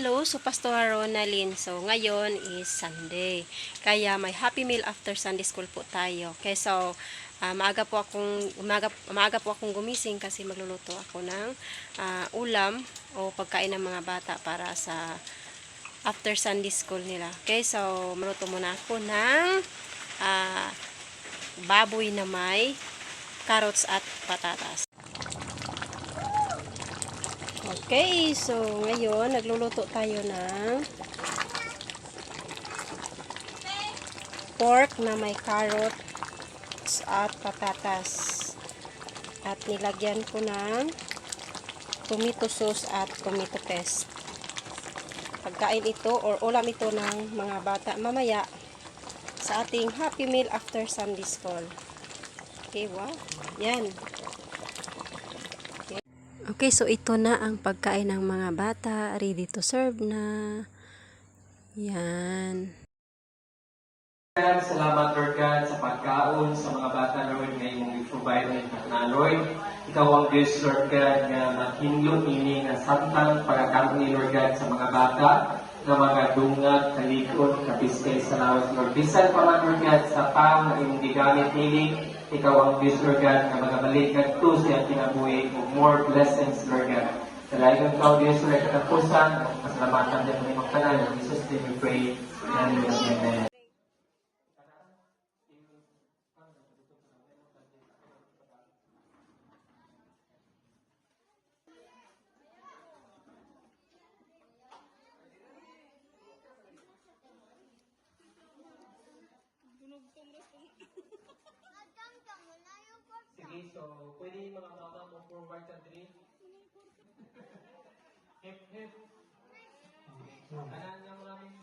Hello, so Pastor Ronalyn. So, ngayon is Sunday. Kaya may Happy Meal after Sunday School po tayo. Okay, so, maaga po akong gumising kasi magluluto ako ng ulam o pagkain ng mga bata para sa after Sunday School nila. Okay, so, maluto muna ako ng baboy na may carrots at patatas. Okay, so ngayon nagluluto tayo ng pork na may carrots at patatas. At nilagyan ko ng tomato sauce at tomato paste. Pagkain ito or ulam ito ng mga bata mamaya sa ating Happy Meal after Sunday School. Okay, wow. Yan. Okay, so ito na ang pagkain ng mga bata. Ready to serve na. Yan. Salamat, Lord God, sa pagkaon sa mga bata, Lord, na imong i-provide na, Lord. Ikaw ang Diyos, Lord God, na mahinlo ini na santang pagkakampi, Lord God, sa mga bata, na mga dungag, kalikod, kapiskay sa lawas, Lord. Bisan pa man, Lord God, sa pang na imong gigamit ini, ikaw ang Diyos, Lord God, na mga balikat to siya kinabuhi of more blessings, Lord God. Talagang ikaw, Diyos, Lord, katapusan, pasalamatan din ng imong kanal. In Jesus' name we pray. Amen. Sige, so pwede mga mama mo forward sa drink. Hip, hip. Kanan lang namin.